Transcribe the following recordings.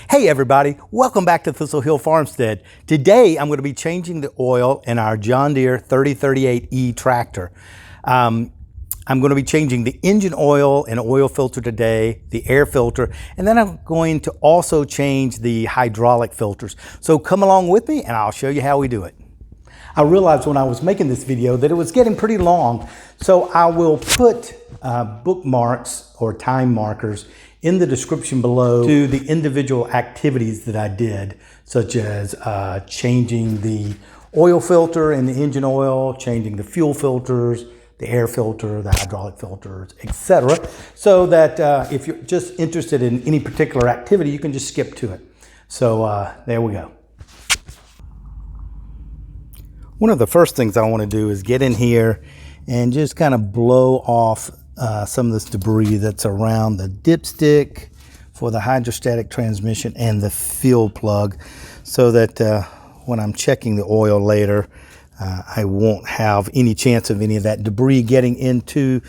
Hey everybody, welcome back to Thistle Hill Farmstead. Today I'm going to be changing the oil in our John Deere 3038e tractor. I'm going to be changing the engine oil and oil filter today, the air filter, and then I'm going to also change the hydraulic filters. So come along with me and I'll show you how we do it. I realized when I was making this video that it was getting pretty long, so I will put bookmarks or time markers in the description below to the individual activities that I did, such as changing the oil filter and the engine oil, changing the fuel filters, the air filter, the hydraulic filters, etc. So that if you're just interested in any particular activity, you can just skip to it. So there we go. One of the first things I want to do is get in here and just kind of blow off some of this debris that's around the dipstick for the hydrostatic transmission and the fuel plug, so that when I'm checking the oil later, I won't have any chance of any of that debris getting into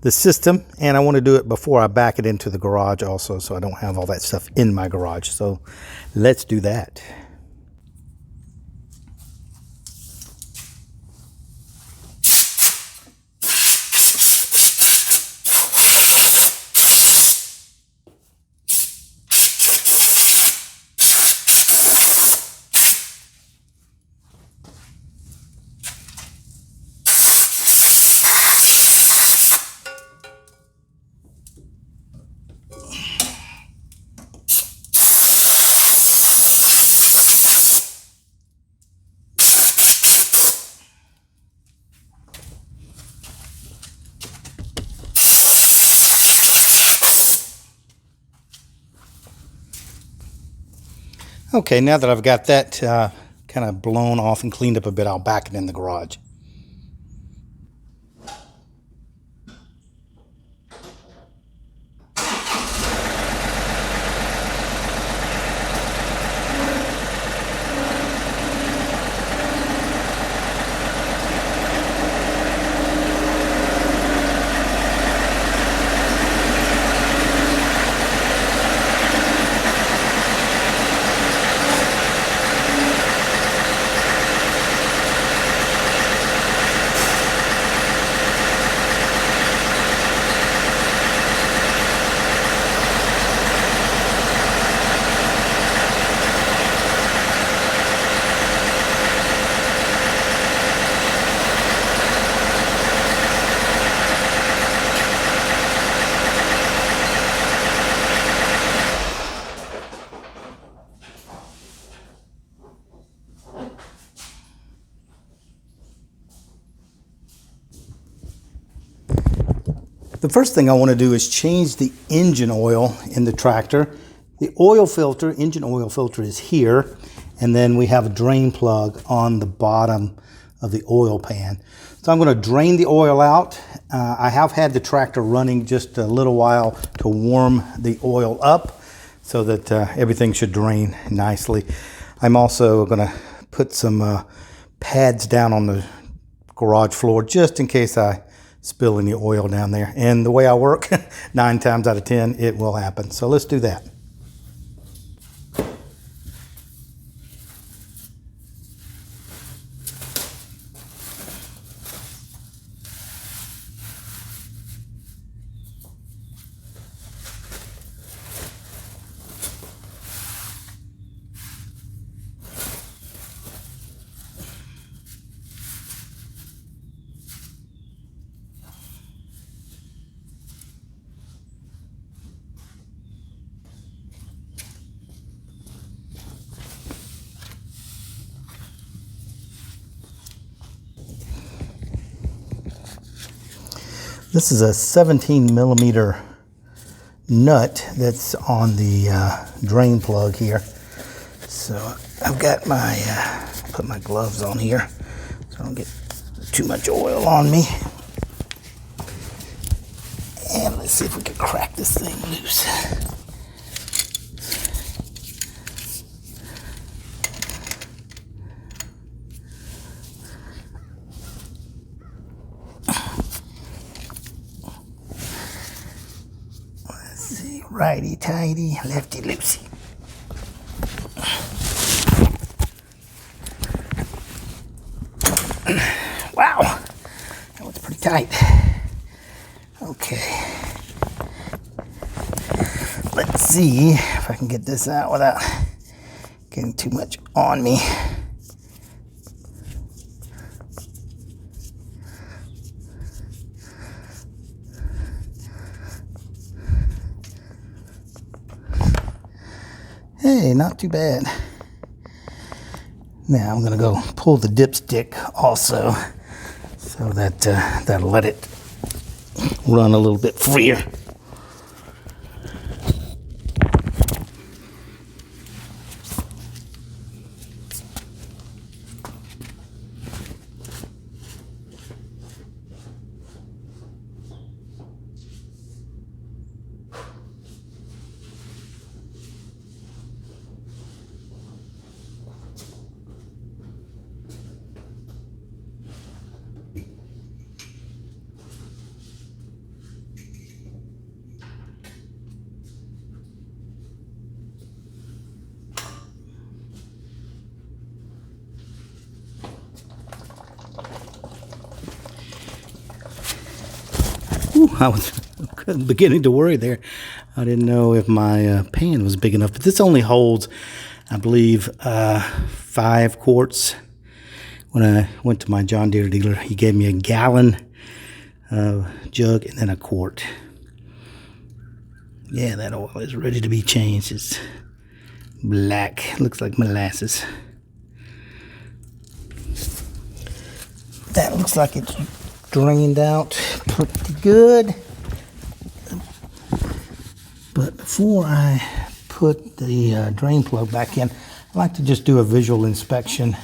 the system. And I want to do it before I back it into the garage also, so I don't have all that stuff in my garage. So let's do that. Okay, now that I've got that kind of blown off and cleaned up a bit, I'll back it in the garage. The first thing I want to do is change the engine oil in the tractor. The oil filter, engine oil filter, is here, and then we have a drain plug on the bottom of the oil pan. So I'm going to drain the oil out. I have had the tractor running just a little while to warm the oil up so that everything should drain nicely. I'm also going to put some pads down on the garage floor just in case I spill any oil down there. And the way I work, 9 times out of 10, it will happen. So let's do that. This is a 17 millimeter nut that's on the drain plug here. So I've got my, put my gloves on here so I don't get too much oil on me. And let's see if we can crack this thing loose. Righty tighty, lefty loosey. tight. Okay. Let's see if I can get this out without getting too much on me. Hey, not too bad. Now I'm going to go pull the dipstick also, so that that'll let it run a little bit freer. I was beginning to worry there. I didn't know if my pan was big enough, but this only holds, I believe, 5 quarts. When I went to my John Deere dealer, he gave me a gallon jug and then a quart. Yeah, that oil is ready to be changed. It's black, looks like molasses. That looks like it's drained out pretty good. But before I put the drain plug back in, I like to just do a visual inspection.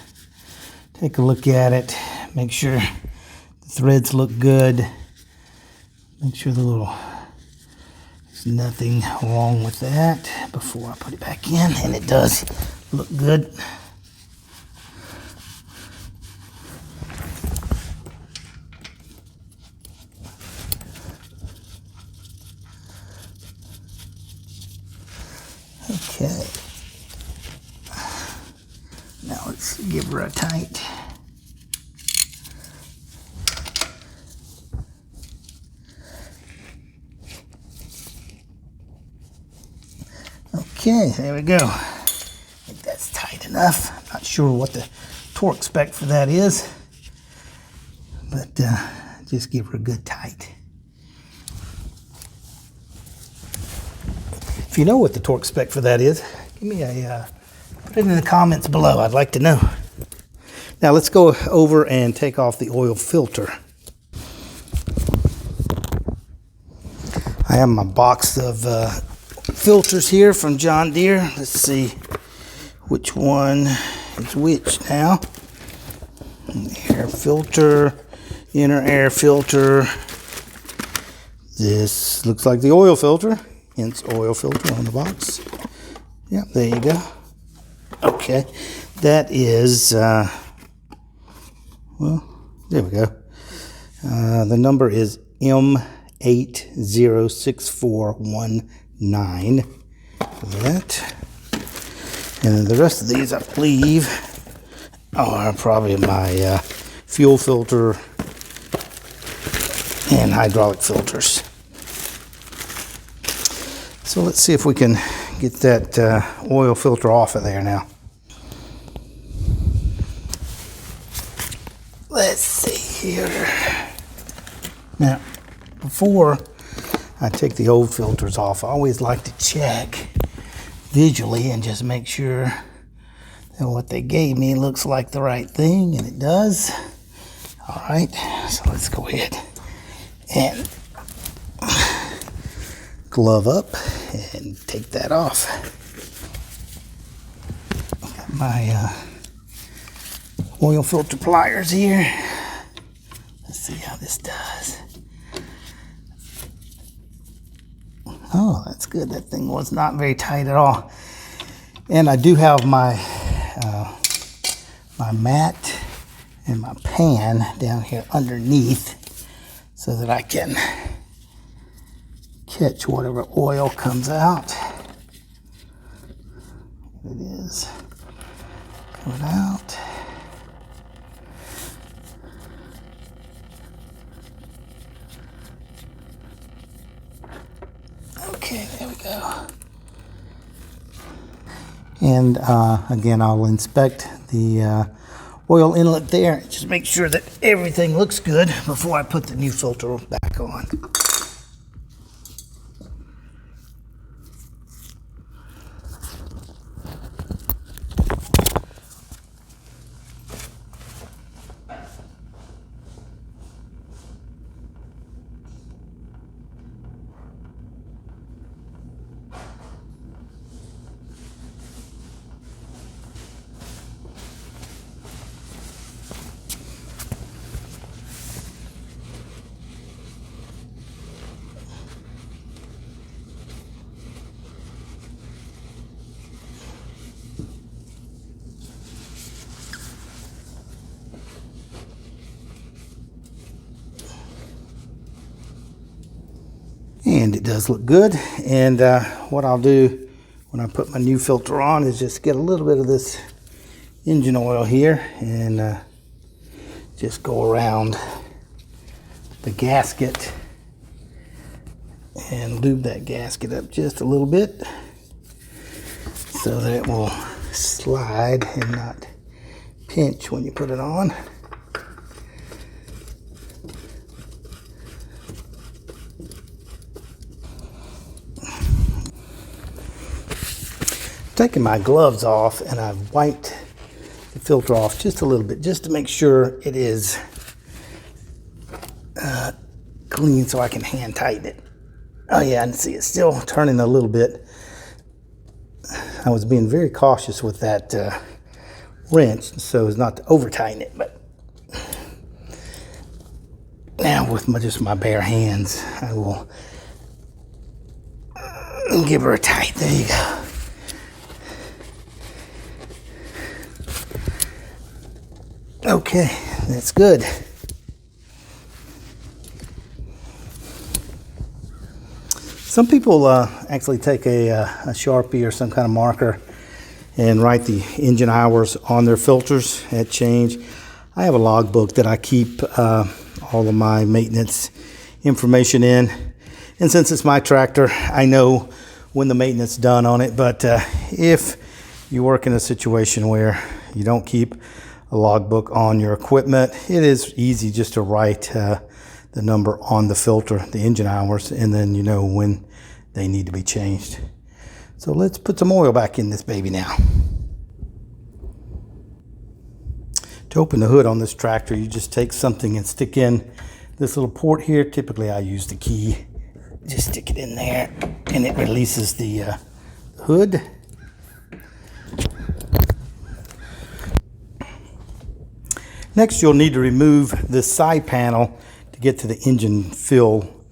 Take a look at it, make sure the threads look good, make sure there's nothing wrong with that before I put it back in, and it does look good. Okay, now let's give her a tight. Okay, there we go. I think that's tight enough. I'm not sure what the torque spec for that is, but just give her a good tight. If you know what the torque spec for that is, give me a, put it in the comments below. I'd like to know. Now let's go over and take off the oil filter. I have my box of filters here from John Deere. Let's see which one is which now. Air filter, inner air filter. This looks like the oil filter. Hence oil filter on the box. Yep, there you go. Okay, that is, well, there we go. The number is M806419. That. And then the rest of these, I believe, are probably my fuel filter and hydraulic filters. So let's see if we can get that oil filter off of there now. Let's see here. Now, before I take the old filters off, I always like to check visually and just make sure that what they gave me looks like the right thing, and it does. All right, so let's go ahead and glove up and take that off. Got my oil filter pliers here. Let's see how this does. Oh, that's good. That thing was not very tight at all. And I do have my my mat and my pan down here underneath so that I can catch whatever oil comes out. It is coming out. And again, I'll inspect the oil inlet there. Just make sure that everything looks good before I put the new filter back on. And it does look good. And what I'll do when I put my new filter on is just get a little bit of this engine oil here and just go around the gasket and lube that gasket up just a little bit so that it will slide and not pinch when you put it on. Taking my gloves off, and I've wiped the filter off just a little bit just to make sure it is clean so I can hand tighten it. Oh yeah, and see it's still turning a little bit. I was being very cautious with that wrench so as not to over tighten it, but now with just my bare hands I will give her a tight. There you go. Okay, that's good. Some people actually take a Sharpie or some kind of marker and write the engine hours on their filters at change. I have a logbook that I keep all of my maintenance information in. And since it's my tractor, I know when the maintenance is done on it. But if you work in a situation where you don't keep a logbook on your equipment, it is easy just to write the number on the filter, the engine hours, and then you know when they need to be changed. So let's put some oil back in this baby now. To open the hood on this tractor, you just take something and stick in this little port here. Typically I use the key. Just stick it in there and it releases the hood. Next, you'll need to remove this side panel to get to the engine fill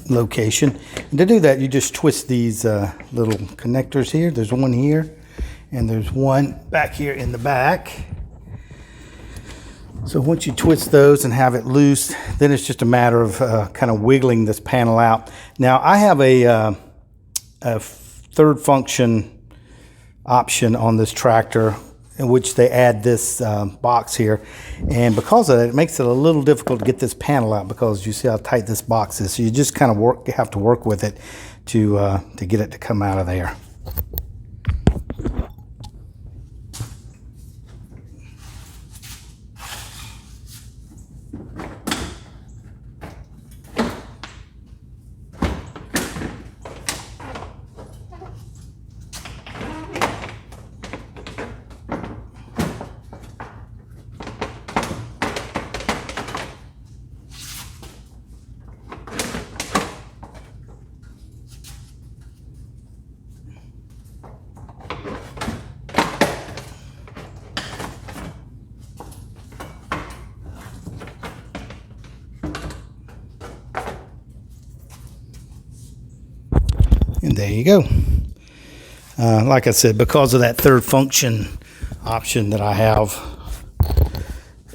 location. And to do that, you just twist these little connectors here. There's one here, and there's one back here in the back. So once you twist those and have it loose, then it's just a matter of kind of wiggling this panel out. Now, I have a third function option on this tractor, in which they add this box here, and because of that it makes it a little difficult to get this panel out because you see how tight this box is, so you just kind of have to work with it to get it to come out of there. And there you go. Like I said, because of that third function option that I have,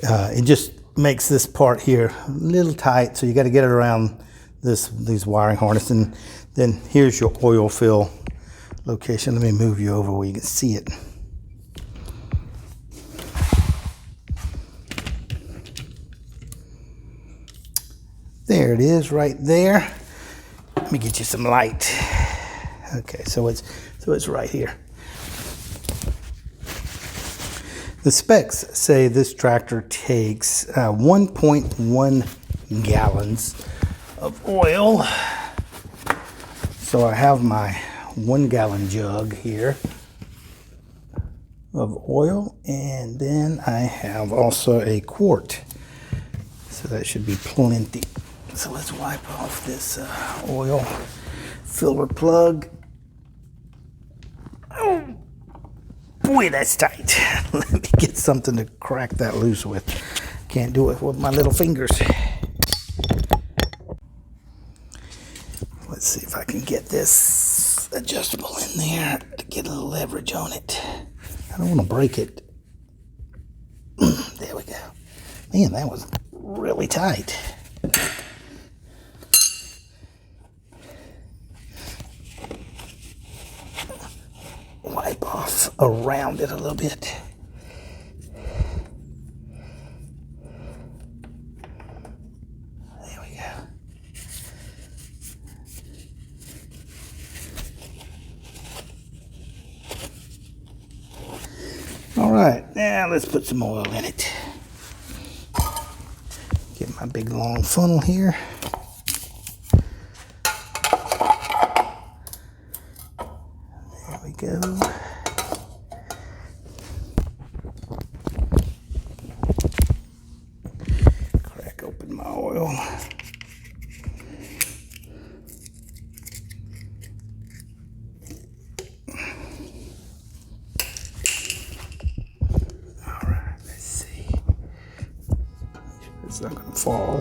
it just makes this part here a little tight, so you got to get it around these wiring harness. And then here's your oil fill location. Let me move you over where you can see it. There it is right there. Let me get you some light. Okay, so it's right here. The specs say this tractor takes 1.1 gallons of oil. So I have my 1 gallon jug here of oil, and then I have also a quart. So that should be plenty. So let's wipe off this oil filler plug. Oh boy, that's tight. Let me get something to crack that loose with. Can't do it with my little fingers. Let's see if I can get this adjustable in there to get a little leverage on it. I don't want to break it. There we go. Man, that was really tight. Wipe off around it a little bit. There we go. All right, now let's put some oil in it. Get my big long funnel here. There we go. Crack open my oil. It's not going to fall.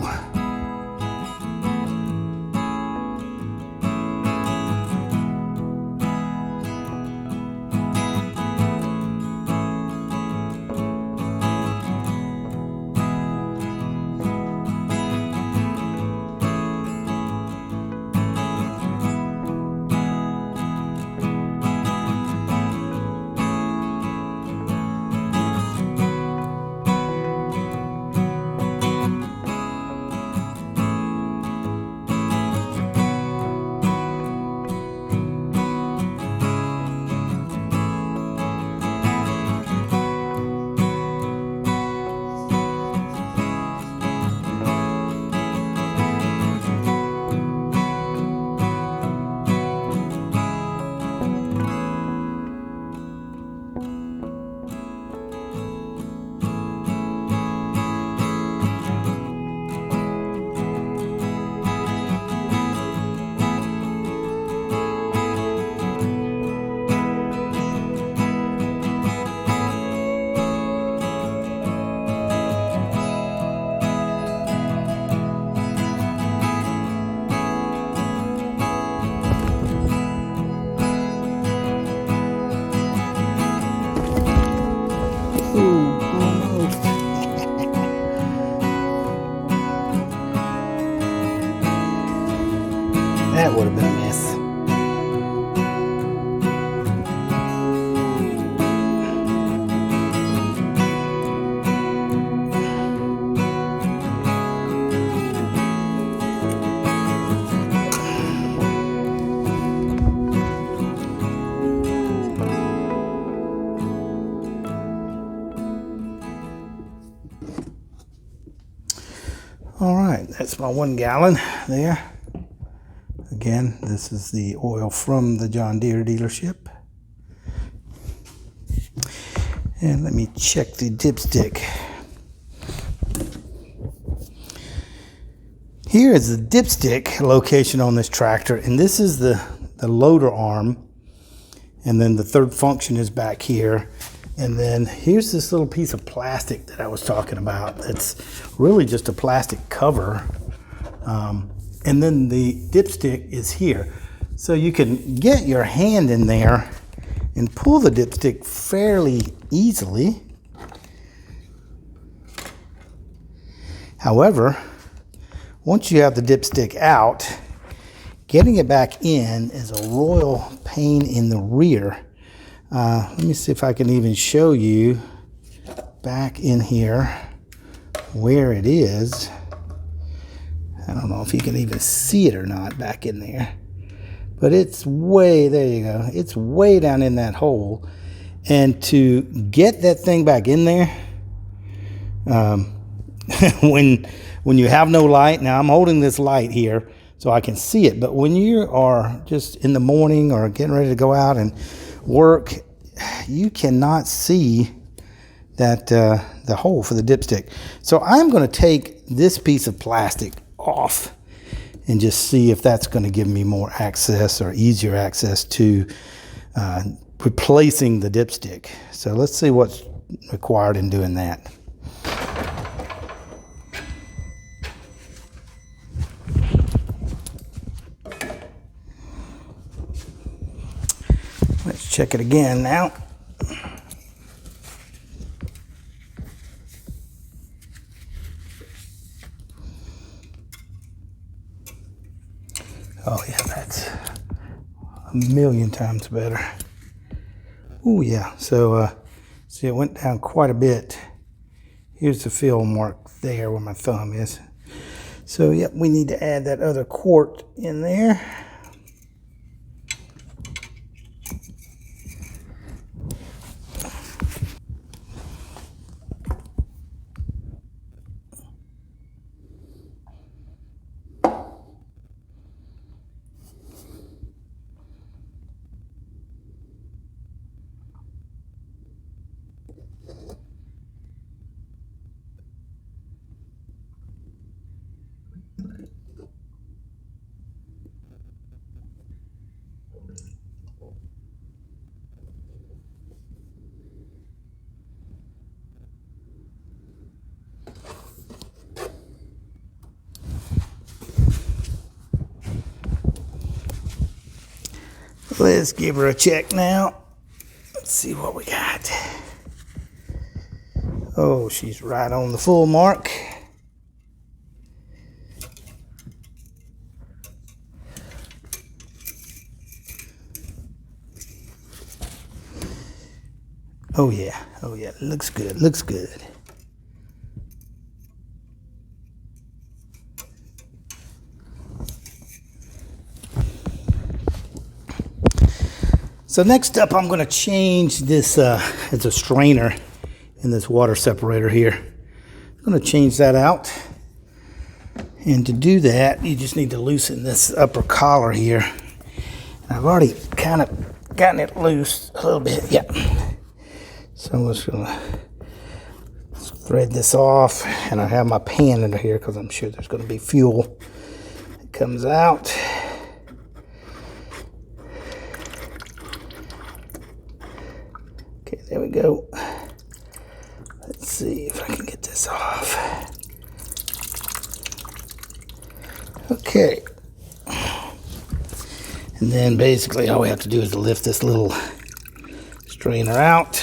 That would have been a mess. All right, that's my 1 gallon there. Again, this is the oil from the John Deere dealership. And let me check the dipstick. Here is the dipstick location on this tractor, and this is the loader arm. And then the third function is back here. And then here's this little piece of plastic that I was talking about. It's really just a plastic cover. And then the dipstick is here. So you can get your hand in there and pull the dipstick fairly easily. However, once you have the dipstick out, getting it back in is a royal pain in the rear. Let me see if I can even show you back in here where it is. I don't know if you can even see it or not back in there, but it's way, there you go, it's way down in that hole. And to get that thing back in there, when you have no light, now I'm holding this light here so I can see it, but when you are just in the morning or getting ready to go out and work, you cannot see that the hole for the dipstick. So I'm going to take this piece of plastic off and just see if that's going to give me more access or easier access to replacing the dipstick. So let's see what's required in doing that. Let's check it again now. Oh yeah, that's a million times better. Oh yeah, so see, it went down quite a bit. Here's the fill mark there where my thumb is. So yep, we need to add that other quart in there. Let's give her a check now. Let's see what we got. Oh, she's right on the full mark. Oh yeah, looks good, looks good. So next up, I'm going to change this, it's a strainer in this water separator here. I'm going to change that out. And to do that, you just need to loosen this upper collar here. I've already kind of gotten it loose a little bit, yeah. So I'm just going to thread this off, and I have my pan under here because I'm sure there's going to be fuel that comes out. Okay, there we go. Let's see if I can get this off. Okay. And then basically all we have to do is lift this little strainer out.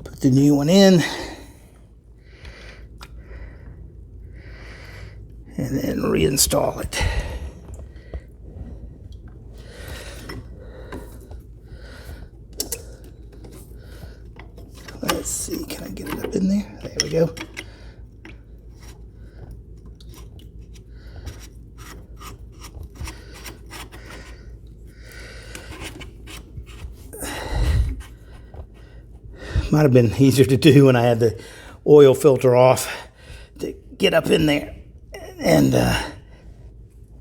Put the new one in. And then reinstall it. Let's see, can I get it up in there? There we go. Might have been easier to do when I had the oil filter off to get up in there and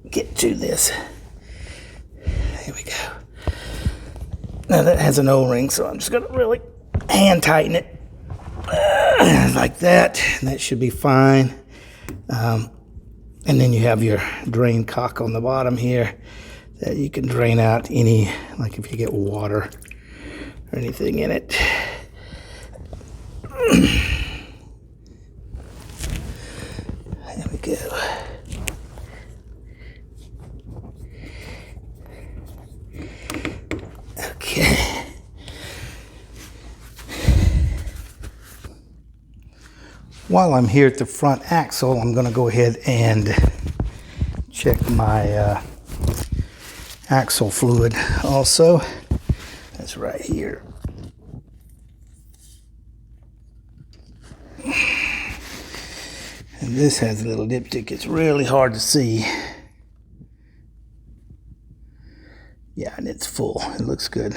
get to this. There we go. Now that has an O-ring, so I'm just going to really hand tighten it like that. And that should be fine. And then you have your drain cock on the bottom here that you can drain out any, like if you get water or anything in it. There we go. Okay. While I'm here at the front axle, I'm going to go ahead and check my axle fluid also. That's right here. And This has a little dipstick. It's really hard to see. Yeah, and it's full. It looks good.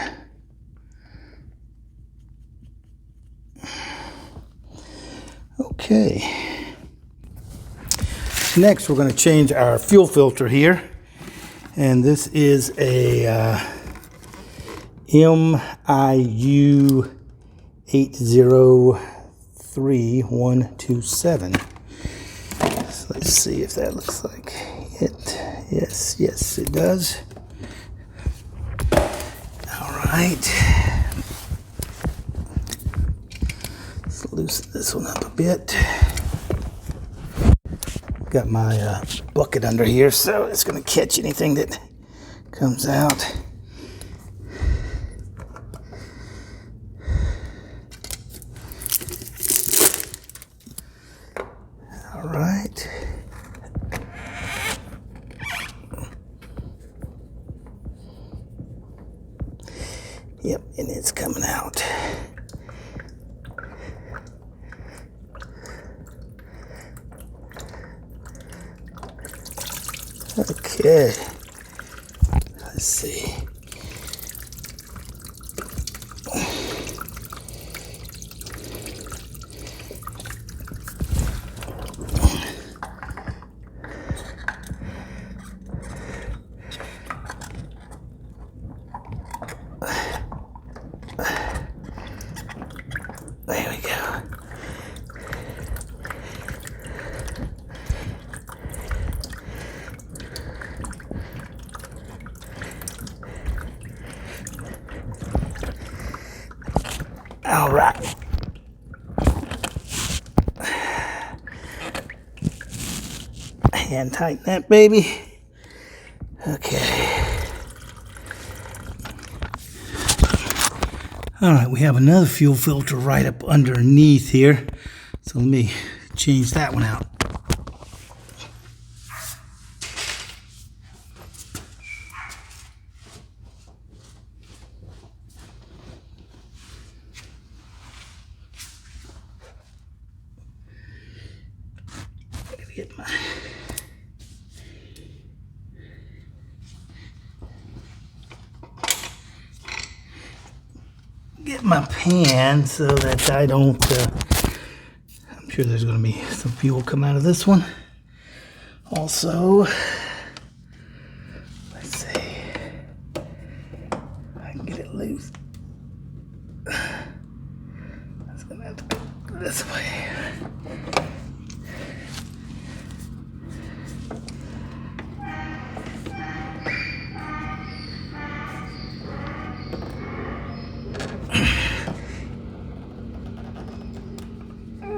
Okay. Next, we're going to change our fuel filter here. And this is a MIU 803127. So let's see if that looks like it. Yes, it does. All right. Let's loosen this one up a bit. Got my bucket under here, so it's going to catch anything that comes out. All right. Yep, and it's coming out. Okay. Let's see. There we go. All right. Hand tighten that baby. Okay. All right, we have another fuel filter right up underneath here. So let me change that one out. Get my pan so that I don't, I'm sure there's going to be some fuel come out of this one. Also, let's see if I can get it loose. That's going to have to go this way.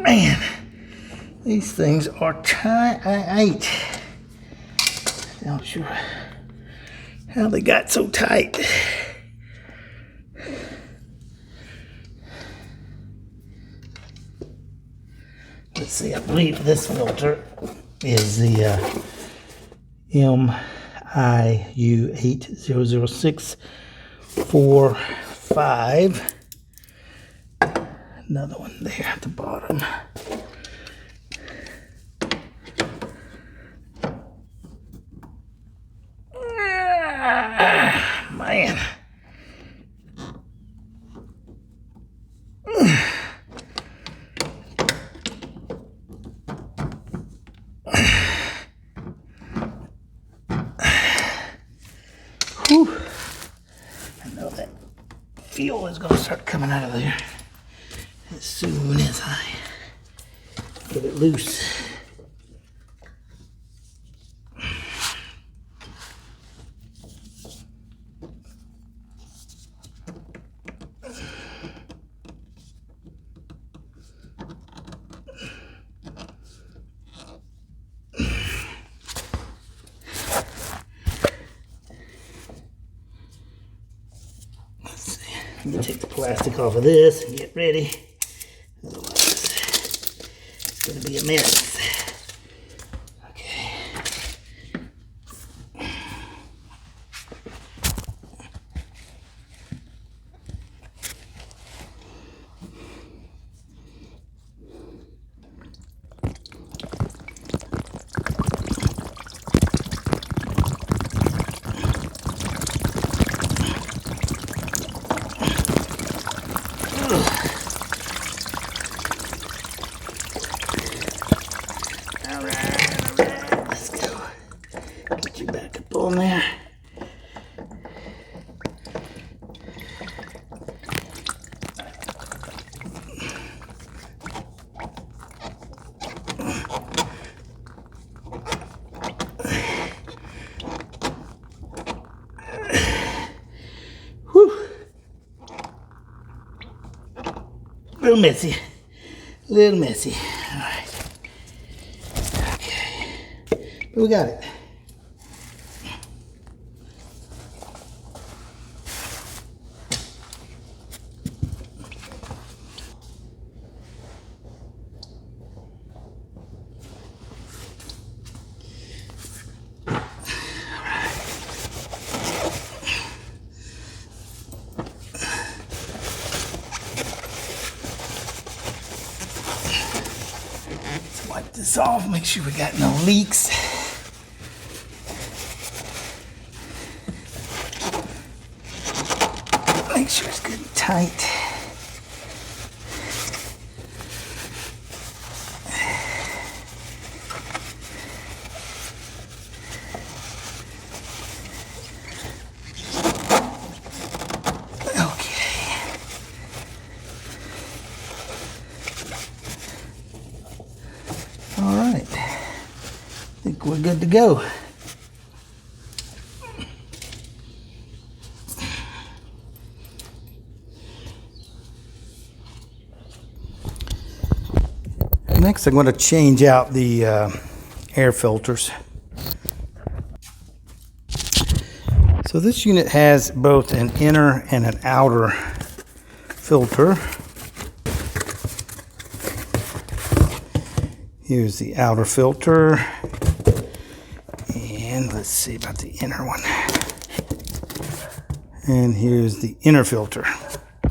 Man, these things are tight. Not sure how they got so tight. Let's see, I believe this filter is the MIU 8006445. Another one there at the bottom. Man. Whew. I know that fuel is going to start coming out of there as soon as I get it loose. Let me take the plastic off of this and get ready. Otherwise, it's going to be a mess. Okay. oil in there. Whew. Little messy. Little messy. All right. Okay. But we got it. Wipe this off, make sure we got no leaks. Make sure it's good and tight. All right, I think we're good to go. Next, I'm going to change out the air filters. So this unit has both an inner and an outer filter. Here's the outer filter, and let's see about the inner one. And here's the inner filter.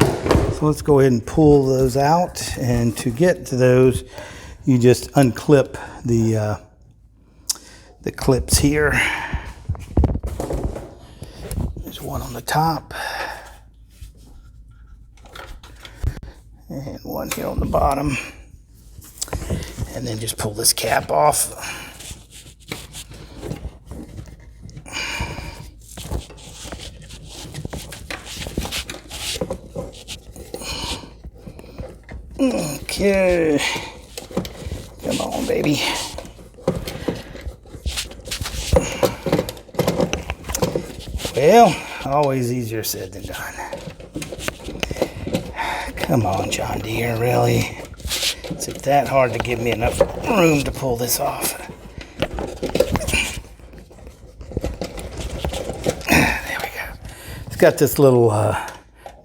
So let's go ahead and pull those out, and to get to those, you just unclip the clips here. There's one on the top, and one here on the bottom. And then just pull this cap off. Okay. Come on, baby. Well, always easier said than done. Come on, John Deere, really? Is it that hard to give me enough room to pull this off? There we go. It's got this little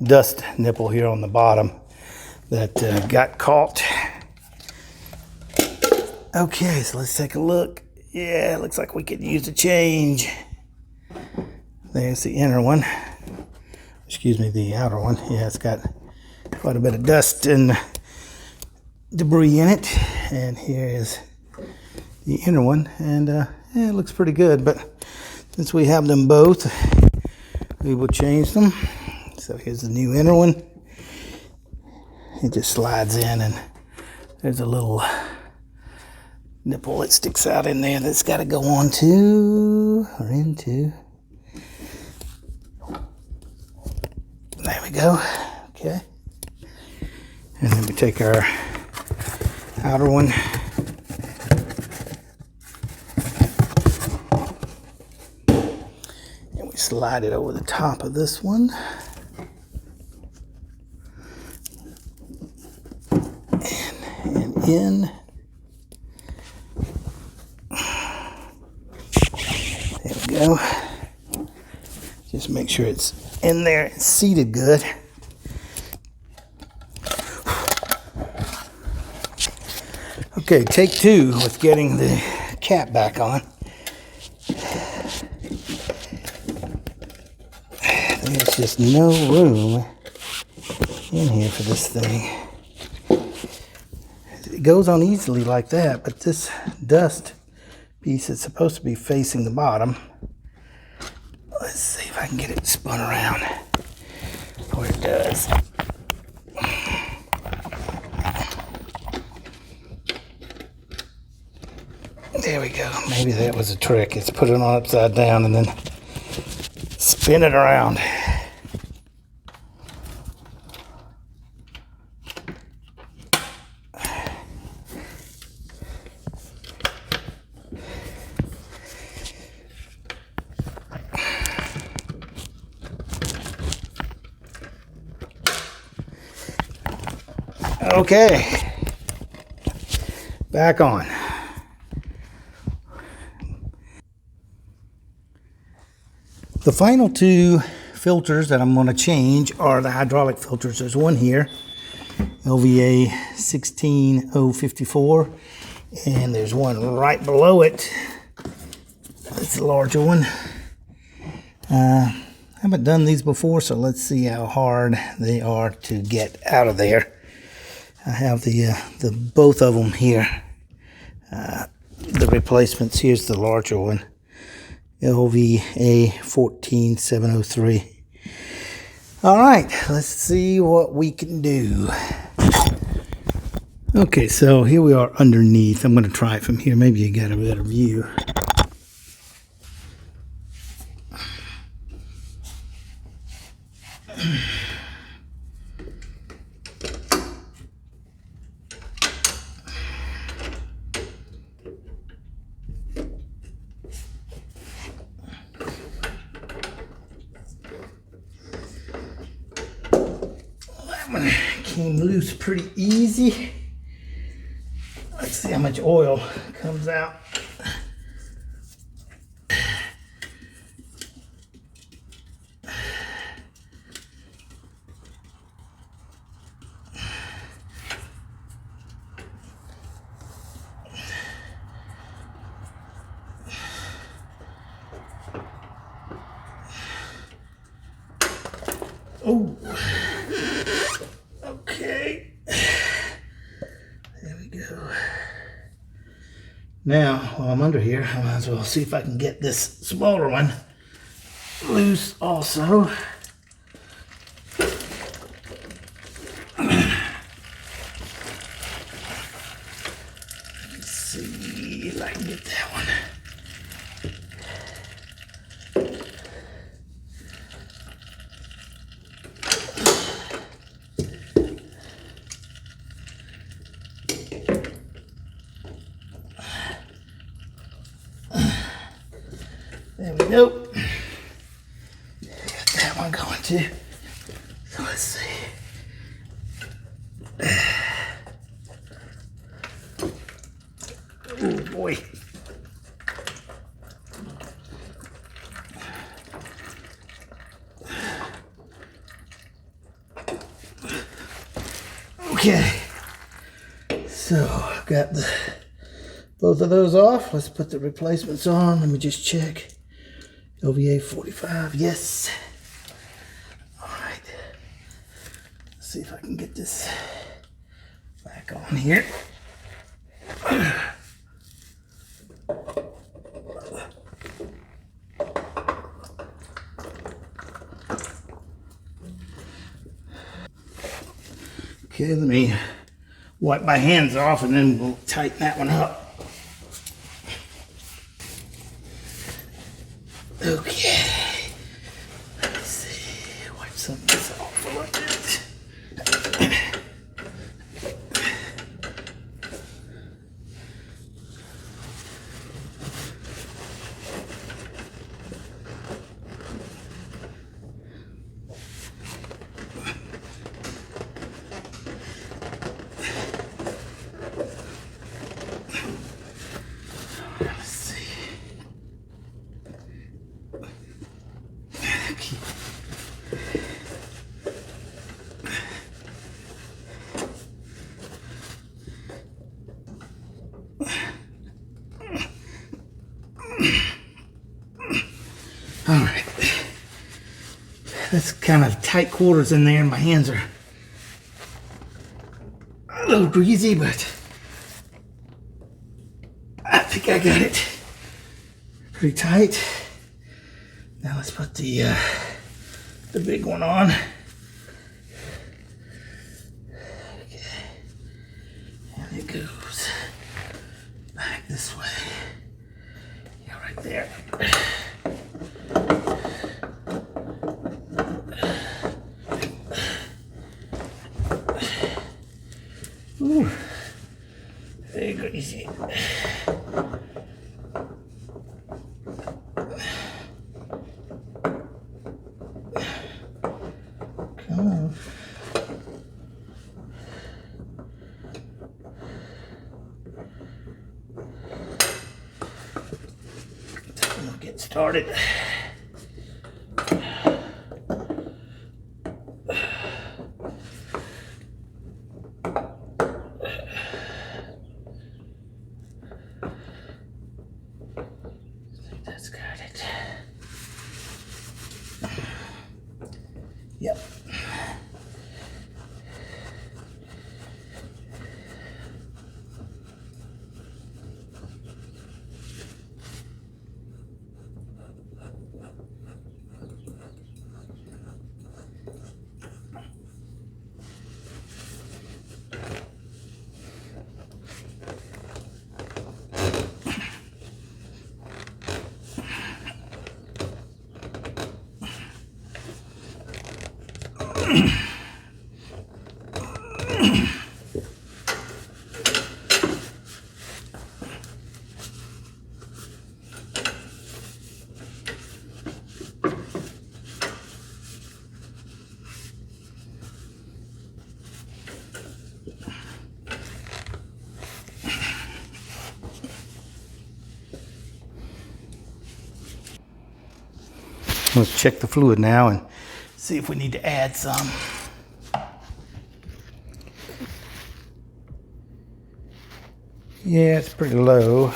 dust nipple here on the bottom that got caught. Okay, so let's take a look. Yeah, it looks like we could use a change. There's the inner one. Excuse me, the outer one. Yeah, it's got quite a bit of dust and debris in it. And here is the inner one. And yeah, it looks pretty good. But since we have them both, we will change them. So here's the new inner one. It just slides in, and there's a little nipple that sticks out in there that's got to go on to or into. There we go. Okay. And then we take our outer one. And we slide it over the top of this one. And in. There we go. Just make sure it's in there and seated good. Okay, take two with getting the cap back on. There's just no room in here for this thing. It goes on easily like that, but this dust piece is supposed to be facing the bottom. Let's see if I can get it spun around where it does. There we go. Maybe that was a trick. It's put it on upside down and then spin it around. Okay, back on. The final two filters that I'm going to change are the hydraulic filters. There's one here, LVA 16054, and there's one right below it. It's a larger one. I haven't done these before, so let's see how hard they are to get out of there. I have the both of them here. The replacements. Here's the larger one, LVA 14703. All right, let's see what we can do. Okay, so here we are underneath. I'm going to try it from here. Maybe you got a better view. That one came loose pretty easy. Let's see how much oil comes out. Oh, okay. There we go. Now, while I'm under here, I might as well see if I can get this smaller one loose also. Let's see if I can get that one. There we go. Got that one going too. So let's see. Oh boy. Okay. So I've got both of those off. Let's put the replacements on. Let me just check. LVA 45, yes. All right. Let's see if I can get this back on here. Okay, let me wipe my hands off and then we'll tighten that one up. Okay, let's see, wipe some of this off a little bit. Let's see. All right, that's kind of tight quarters in there and my hands are a little greasy, but I think I got it pretty tight. Now let's put the big one on. Okay, and it goes back this way. me see. Come on. We'll get started. That's got it. Yep. Let's check the fluid now and see if we need to add some. Yeah, it's pretty low.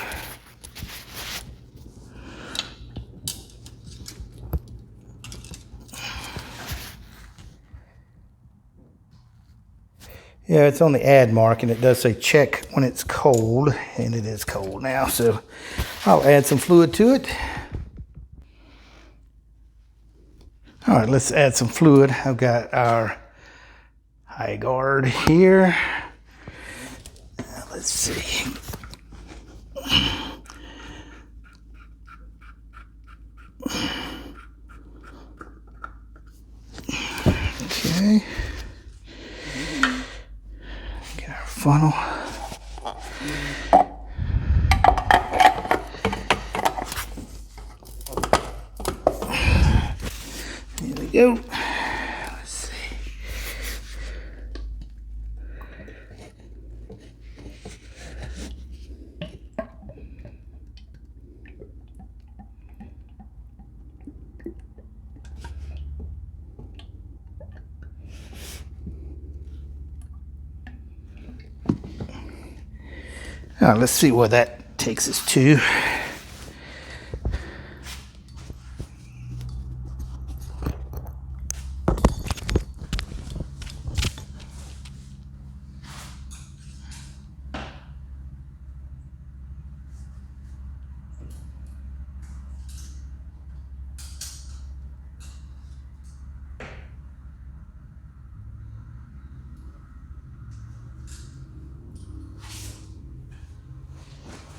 Yeah, it's on the add mark, and it does say check when it's cold, and it is cold now, so I'll add some fluid to it. All right, let's add some fluid. I've got our high guard here. Now, let's see. Okay. Get our funnel. Here we go. Let's see. All right, let's see where that takes us to.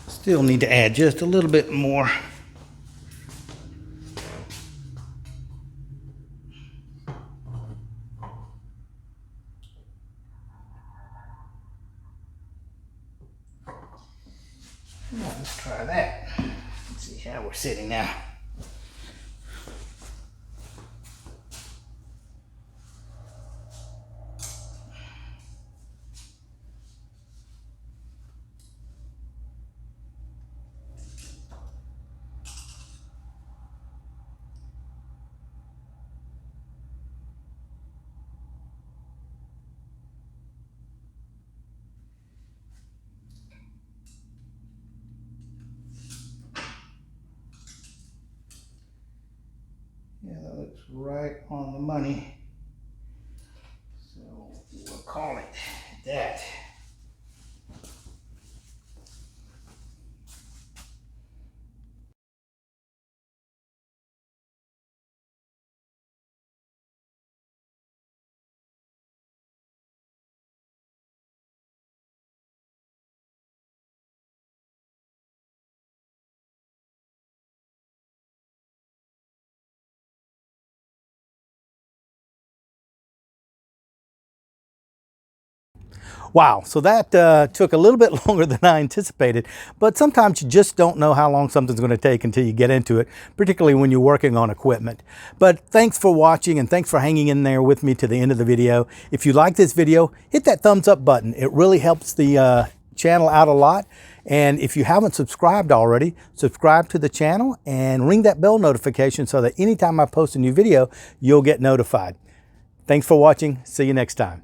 Still need to add just a little bit more. Let's try that. Let's see how we're sitting now. Yeah, that looks right on the money. So we'll call it that. Wow, so that took a little bit longer than I anticipated, but sometimes you just don't know how long something's going to take until you get into it, particularly when you're working on equipment. But thanks for watching, and thanks for hanging in there with me to the end of the video. If you like this video, hit that thumbs up button. It really helps the channel out a lot. And if you haven't subscribed already, subscribe to the channel and ring that bell notification so that anytime I post a new video, you'll get notified. Thanks for watching. See you next time.